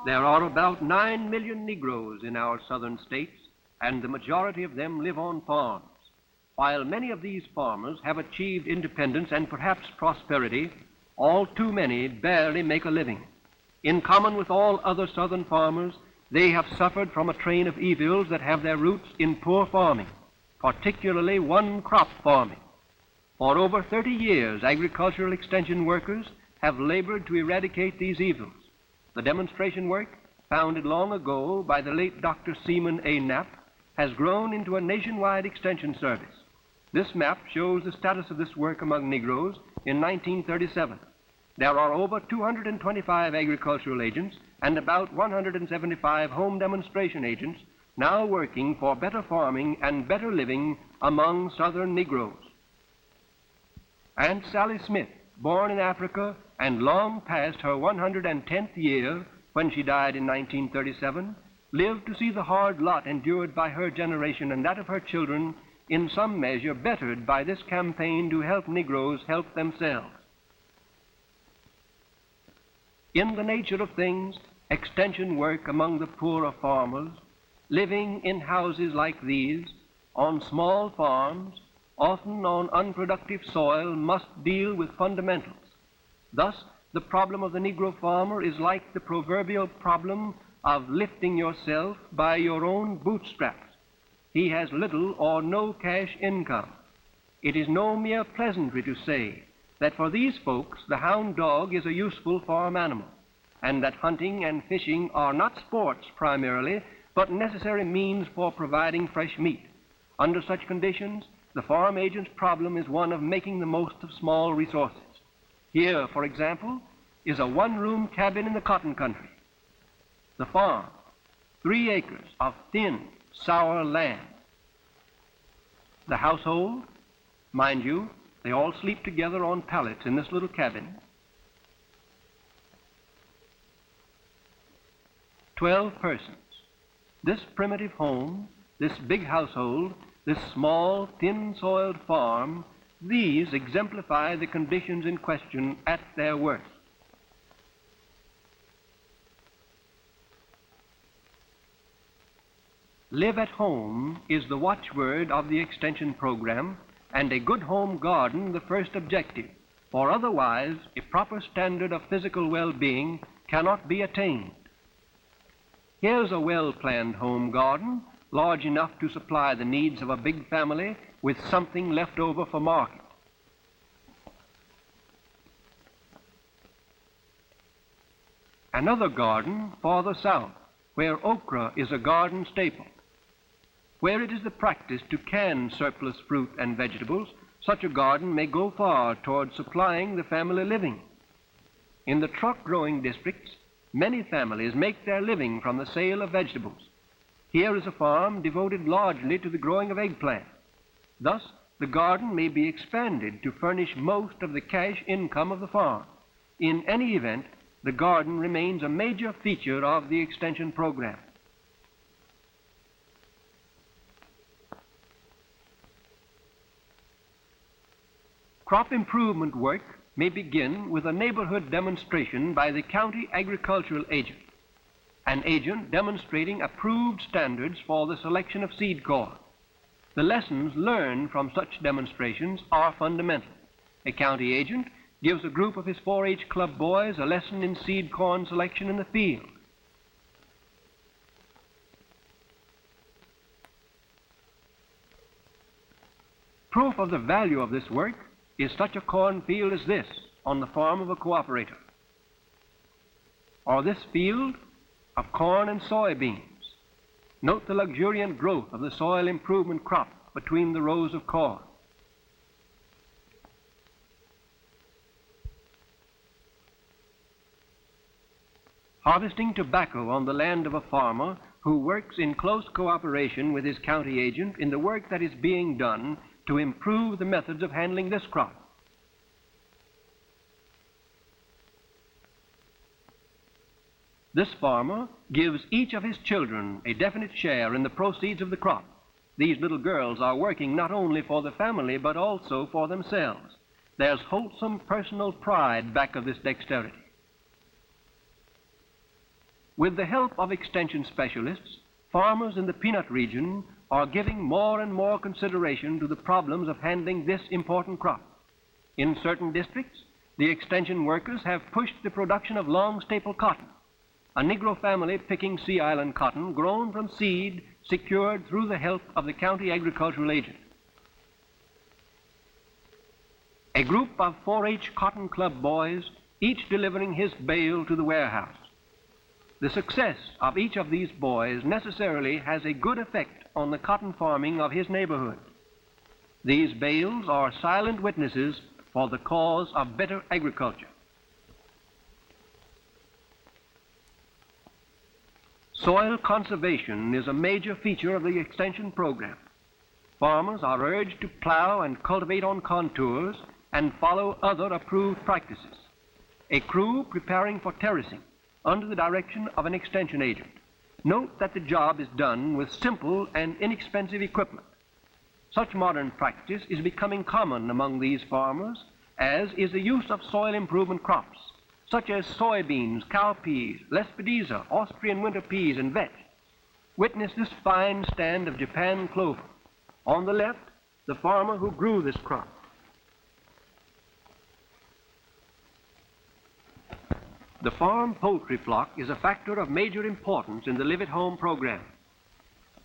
There are about 9 million Negroes in our southern states, and the majority of them live on farms. While many of these farmers have achieved independence and perhaps prosperity, all too many barely make a living. In common with all other southern farmers, they have suffered from a train of evils that have their roots in poor farming, particularly one-crop farming. For over 30 years, agricultural extension workers have labored to eradicate these evils. The demonstration work, founded long ago by the late Dr. Seaman A. Knapp, has grown into a nationwide extension service. This map shows the status of this work among Negroes in 1937. There are over 225 agricultural agents and about 175 home demonstration agents now working for better farming and better living among southern Negroes. Aunt Sally Smith, born in Africa and long past her 110th year when she died in 1937, lived to see the hard lot endured by her generation and that of her children in some measure bettered by this campaign to help Negroes help themselves. In the nature of things, extension work among the poorer farmers, living in houses like these, on small farms, often on unproductive soil, must deal with fundamentals. Thus, the problem of the Negro farmer is like the proverbial problem of lifting yourself by your own bootstraps. He has little or no cash income. It is no mere pleasantry to say that for these folks the hound dog is a useful farm animal, and that hunting and fishing are not sports primarily, but necessary means for providing fresh meat. Under such conditions, the farm agent's problem is one of making the most of small resources. Here, for example, is a one-room cabin in the cotton country. The farm, 3 acres of thin, sour land. The household, mind you, they all sleep together on pallets in this little cabin. 12 persons. This primitive home, this big household, this small, thin-soiled farm, these exemplify the conditions in question at their worst. Live at home is the watchword of the extension program, and a good home garden the first objective, for otherwise a proper standard of physical well-being cannot be attained. Here's a well-planned home garden, large enough to supply the needs of a big family with something left over for market. Another garden farther south, where okra is a garden staple. Where it is the practice to can surplus fruit and vegetables, such a garden may go far toward supplying the family living. In the truck-growing districts, many families make their living from the sale of vegetables. Here is a farm devoted largely to the growing of eggplant. Thus, the garden may be expanded to furnish most of the cash income of the farm. In any event, the garden remains a major feature of the extension program. Crop improvement work may begin with a neighborhood demonstration by the county agricultural agent, an agent demonstrating approved standards for the selection of seed corn. The lessons learned from such demonstrations are fundamental. A county agent gives a group of his 4-H club boys a lesson in seed corn selection in the field. Proof of the value of this work is such a cornfield as this on the farm of a cooperator, or this field of corn and soybeans. Note the luxuriant growth of the soil improvement crop between the rows of corn. Harvesting tobacco on the land of a farmer who works in close cooperation with his county agent in the work that is being done to improve the methods of handling this crop. This farmer gives each of his children a definite share in the proceeds of the crop. These little girls are working not only for the family, but also for themselves. There's wholesome personal pride back of this dexterity. With the help of extension specialists, farmers in the peanut region are giving more and more consideration to the problems of handling this important crop. In certain districts, the extension workers have pushed the production of long staple cotton, a Negro family picking Sea Island cotton grown from seed secured through the help of the county agricultural agent. A group of 4-H Cotton Club boys, each delivering his bale to the warehouse. The success of each of these boys necessarily has a good effect on the cotton farming of his neighborhood. These bales are silent witnesses for the cause of better agriculture. Soil conservation is a major feature of the extension program. Farmers are urged to plow and cultivate on contours and follow other approved practices. A crew preparing for terracing under the direction of an extension agent. Note that the job is done with simple and inexpensive equipment. Such modern practice is becoming common among these farmers, as is the use of soil improvement crops, such as soybeans, cowpeas, lespedeza, Austrian winter peas, and vetch. Witness this fine stand of Japan clover. On the left, the farmer who grew this crop. The farm poultry flock is a factor of major importance in the Live at Home program.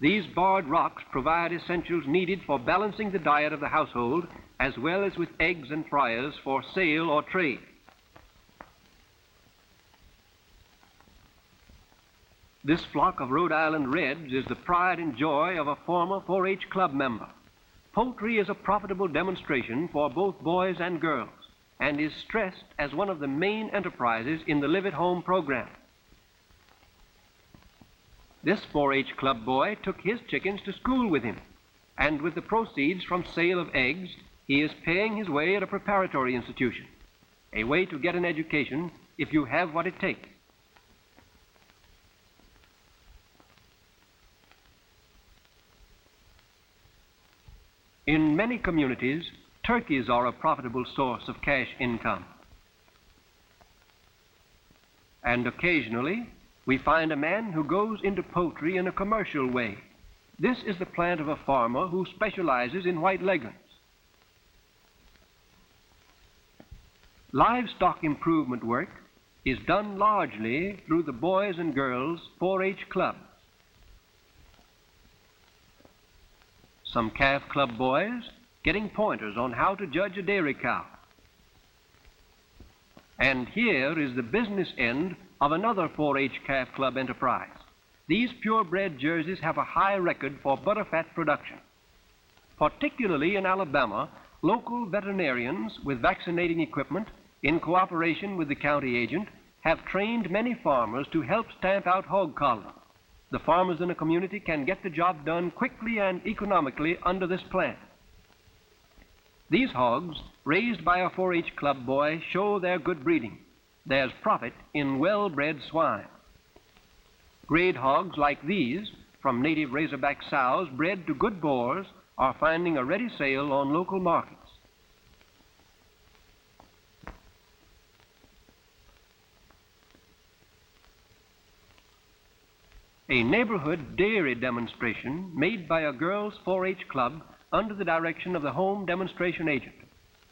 These barred rocks provide essentials needed for balancing the diet of the household, as well as with eggs and fryers for sale or trade. This flock of Rhode Island Reds is the pride and joy of a former 4-H club member. Poultry is a profitable demonstration for both boys and girls, and is stressed as one of the main enterprises in the Live at Home program. This 4-H club boy took his chickens to school with him, and with the proceeds from sale of eggs, he is paying his way at a preparatory institution, a way to get an education if you have what it takes. In many communities, turkeys are a profitable source of cash income. And occasionally, we find a man who goes into poultry in a commercial way. This is the plant of a farmer who specializes in white leghorns. Livestock improvement work is done largely through the Boys and Girls 4-H clubs. Some calf club boys getting pointers on how to judge a dairy cow. And here is the business end of another 4-H calf club enterprise. These purebred jerseys have a high record for butterfat production. Particularly in Alabama, local veterinarians with vaccinating equipment, in cooperation with the county agent, have trained many farmers to help stamp out hog cholera. The farmers in a community can get the job done quickly and economically under this plan. These hogs, raised by a 4-H club boy, show their good breeding. There's profit in well-bred swine. Grade hogs like these, from native razorback sows bred to good boars, are finding a ready sale on local markets. A neighborhood dairy demonstration made by a girls' 4-H club under the direction of the home demonstration agent.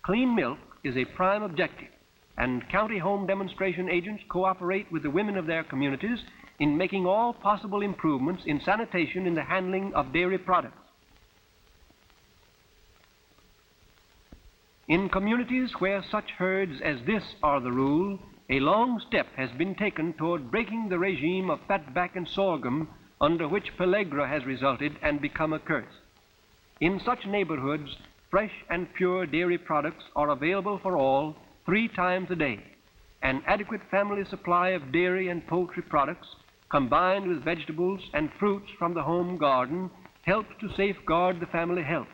Clean milk is a prime objective, and county home demonstration agents cooperate with the women of their communities in making all possible improvements in sanitation in the handling of dairy products. In communities where such herds as this are the rule, a long step has been taken toward breaking the regime of fatback and sorghum under which pellagra has resulted and become a curse. In such neighborhoods, fresh and pure dairy products are available for all 3 times a day. An adequate family supply of dairy and poultry products, combined with vegetables and fruits from the home garden, helps to safeguard the family health.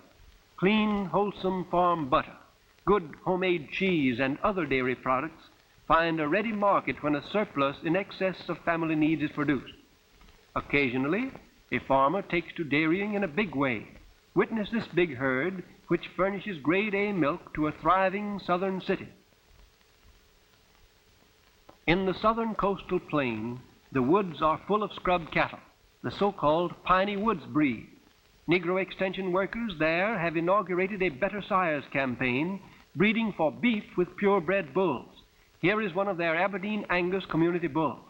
Clean, wholesome farm butter, good homemade cheese, and other dairy products find a ready market when a surplus in excess of family needs is produced. Occasionally, a farmer takes to dairying in a big way. Witness this big herd, which furnishes grade A milk to a thriving southern city. In the southern coastal plain, the woods are full of scrub cattle, the so-called piney woods breed. Negro extension workers there have inaugurated a better sires campaign, breeding for beef with purebred bulls. Here is one of their Aberdeen Angus community bulls.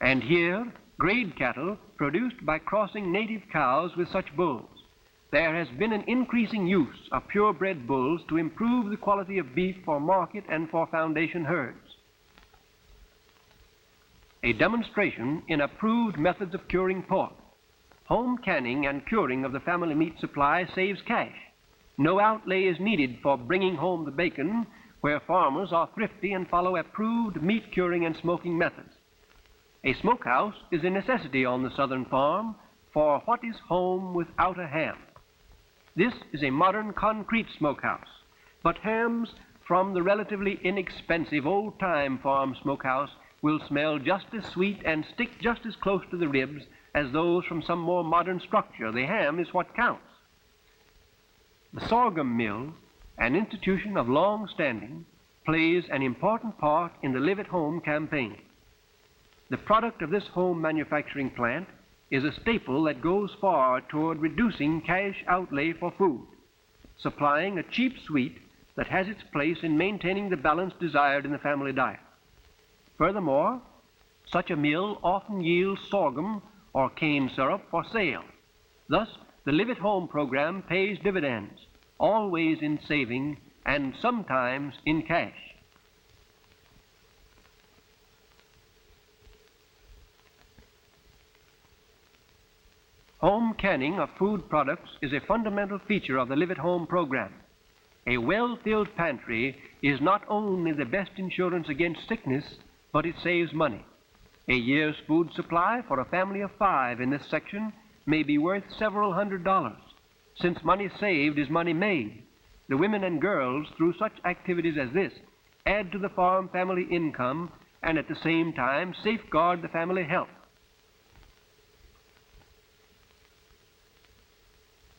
And here, grade cattle produced by crossing native cows with such bulls. There has been an increasing use of purebred bulls to improve the quality of beef for market and for foundation herds. A demonstration in approved methods of curing pork. Home canning and curing of the family meat supply saves cash. No outlay is needed for bringing home the bacon, where farmers are thrifty and follow approved meat curing and smoking methods. A smokehouse is a necessity on the southern farm, for what is home without a ham? This is a modern concrete smokehouse, but hams from the relatively inexpensive old-time farm smokehouse will smell just as sweet and stick just as close to the ribs as those from some more modern structure. The ham is what counts. The sorghum mill, an institution of long standing, plays an important part in the Live at Home campaign. The product of this home manufacturing plant is a staple that goes far toward reducing cash outlay for food, supplying a cheap sweet that has its place in maintaining the balance desired in the family diet. Furthermore, such a mill often yields sorghum or cane syrup for sale. Thus, the Live at Home program pays dividends, always in saving and sometimes in cash. Home canning of food products is a fundamental feature of the Live at Home program. A well-filled pantry is not only the best insurance against sickness, but it saves money. A year's food supply for a family of 5 in this section may be worth several $100s. Since money saved is money made, the women and girls, through such activities as this, add to the farm family income and at the same time safeguard the family health.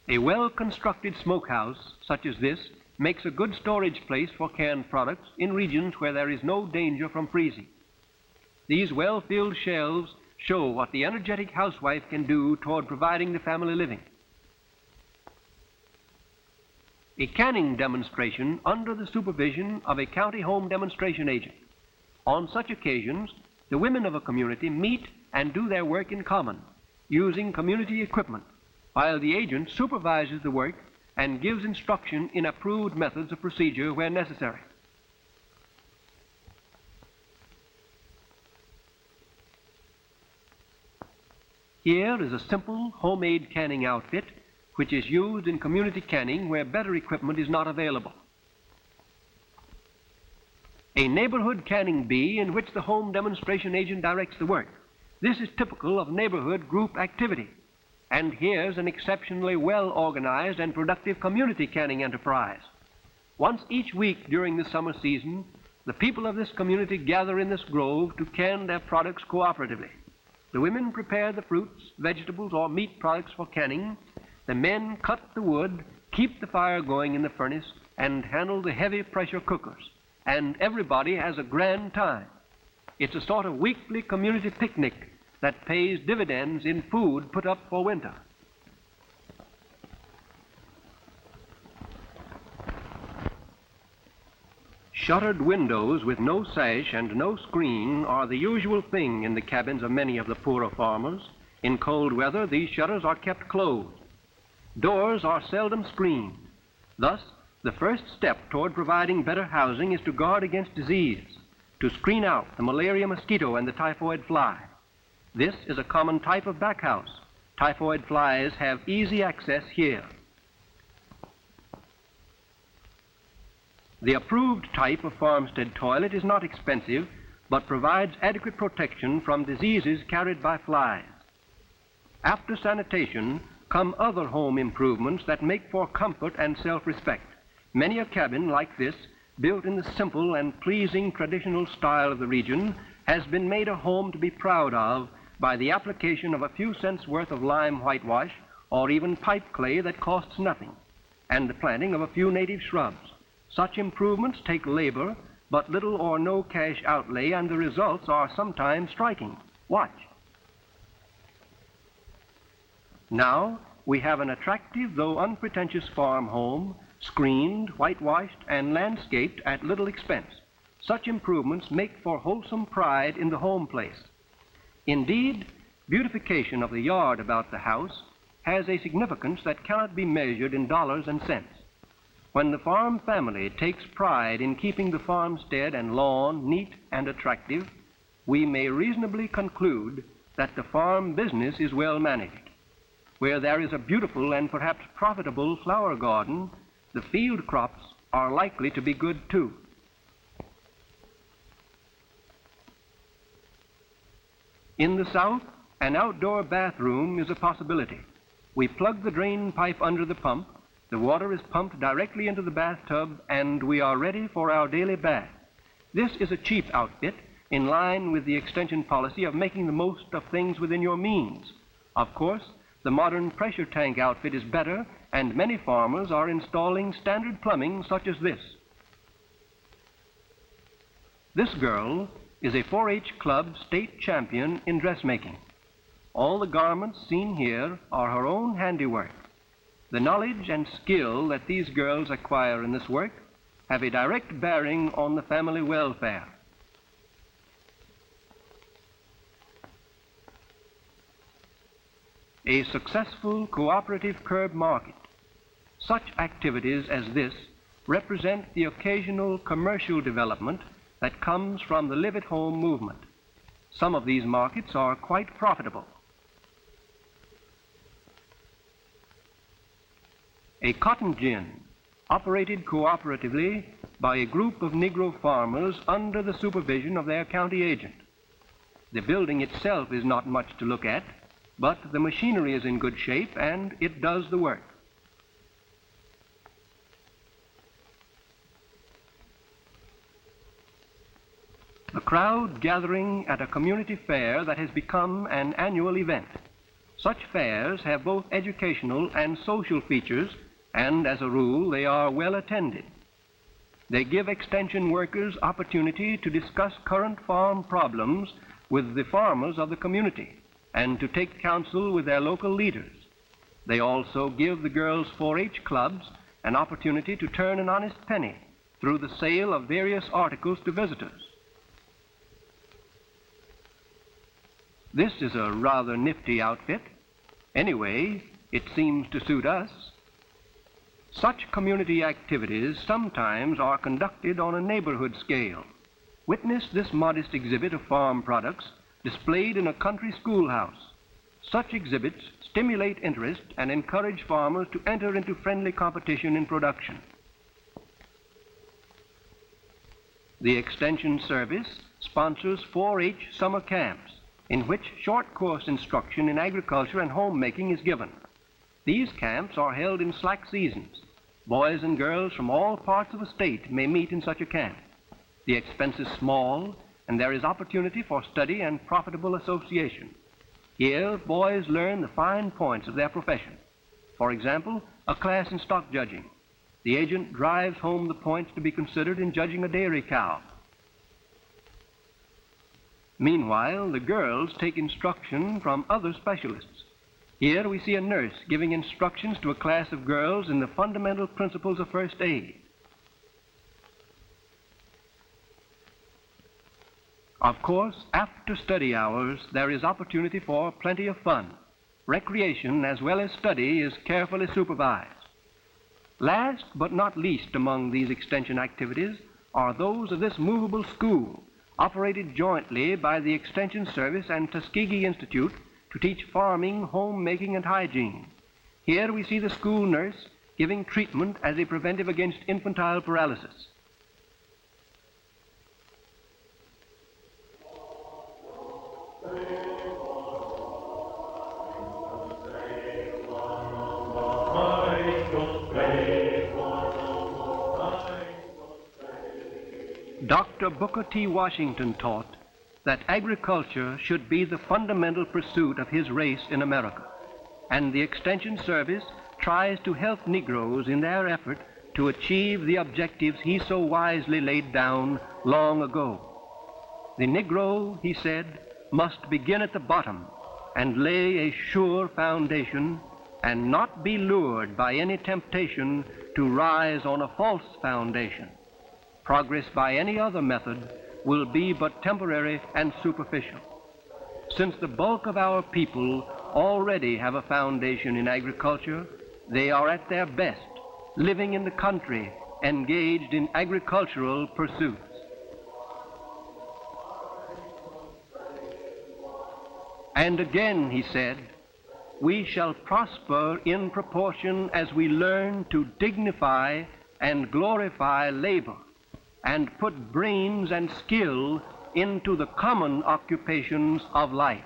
A well-constructed smokehouse such as this makes a good storage place for canned products in regions where there is no danger from freezing. These well-filled shelves show what the energetic housewife can do toward providing the family living. A canning demonstration under the supervision of a county home demonstration agent. On such occasions, the women of a community meet and do their work in common, using community equipment, while the agent supervises the work and gives instruction in approved methods of procedure where necessary. Here is a simple homemade canning outfit which is used in community canning where better equipment is not available. A neighborhood canning bee in which the home demonstration agent directs the work. This is typical of neighborhood group activity. And here's an exceptionally well-organized and productive community canning enterprise. Once each week during the summer season, the people of this community gather in this grove to can their products cooperatively. The women prepare the fruits, vegetables, or meat products for canning. The men cut the wood, keep the fire going in the furnace, and handle the heavy pressure cookers. And everybody has a grand time. It's a sort of weekly community picnic that pays dividends in food put up for winter. Shuttered windows with no sash and no screen are the usual thing in the cabins of many of the poorer farmers. In cold weather, these shutters are kept closed. Doors are seldom screened. Thus, the first step toward providing better housing is to guard against disease, to screen out the malaria mosquito and the typhoid fly. This is a common type of backhouse. Typhoid flies have easy access here. The approved type of farmstead toilet is not expensive, but provides adequate protection from diseases carried by flies. After sanitation come other home improvements that make for comfort and self-respect. Many a cabin like this, built in the simple and pleasing traditional style of the region, has been made a home to be proud of by the application of a few cents worth of lime whitewash or even pipe clay that costs nothing, and the planting of a few native shrubs. Such improvements take labor, but little or no cash outlay, and the results are sometimes striking. Watch. Now, we have an attractive though unpretentious farm home, screened, whitewashed, and landscaped at little expense. Such improvements make for wholesome pride in the home place. Indeed, beautification of the yard about the house has a significance that cannot be measured in dollars and cents. When the farm family takes pride in keeping the farmstead and lawn neat and attractive, we may reasonably conclude that the farm business is well managed. Where there is a beautiful and perhaps profitable flower garden, the field crops are likely to be good too. In the South, an outdoor bathroom is a possibility. We plug the drain pipe under the pump, the water is pumped directly into the bathtub, and we are ready for our daily bath. This is a cheap outfit, in line with the extension policy of making the most of things within your means. Of course, the modern pressure tank outfit is better, and many farmers are installing standard plumbing such as this. This girl is a 4-H Club state champion in dressmaking. All the garments seen here are her own handiwork. The knowledge and skill that these girls acquire in this work have a direct bearing on the family welfare. A successful cooperative curb market. Such activities as this represent the occasional commercial development that comes from the live-at-home movement. Some of these markets are quite profitable. A cotton gin, operated cooperatively by a group of Negro farmers under the supervision of their county agent. The building itself is not much to look at, but the machinery is in good shape and it does the work. A crowd gathering at a community fair that has become an annual event. Such fairs have both educational and social features, and as a rule, they are well attended. They give extension workers opportunity to discuss current farm problems with the farmers of the community and to take counsel with their local leaders. They also give the girls' 4-H clubs an opportunity to turn an honest penny through the sale of various articles to visitors. This is a rather nifty outfit. Anyway, it seems to suit us. Such community activities sometimes are conducted on a neighborhood scale. Witness this modest exhibit of farm products displayed in a country schoolhouse. Such exhibits stimulate interest and encourage farmers to enter into friendly competition in production. The Extension Service sponsors 4-H summer camps, in which short course instruction in agriculture and homemaking is given. These camps are held in slack seasons. Boys and girls from all parts of the state may meet in such a camp. The expense is small, and there is opportunity for study and profitable association. Here, boys learn the fine points of their profession. For example, a class in stock judging. The agent drives home the points to be considered in judging a dairy cow. Meanwhile, the girls take instruction from other specialists. Here we see a nurse giving instructions to a class of girls in the fundamental principles of first aid. Of course, after study hours, there is opportunity for plenty of fun. Recreation as well as study is carefully supervised. Last but not least among these extension activities are those of this movable school, operated jointly by the Extension Service and Tuskegee Institute to teach farming, homemaking, and hygiene. Here we see the school nurse giving treatment as a preventive against infantile paralysis. Dr. Booker T. Washington taught that agriculture should be the fundamental pursuit of his race in America, and the Extension Service tries to help Negroes in their effort to achieve the objectives he so wisely laid down long ago. The Negro, he said, must begin at the bottom and lay a sure foundation and not be lured by any temptation to rise on a false foundation. Progress by any other method will be but temporary and superficial. Since the bulk of our people already have a foundation in agriculture, they are at their best, living in the country, engaged in agricultural pursuits. And again, he said, we shall prosper in proportion as we learn to dignify and glorify labor and put brains and skill into the common occupations of life.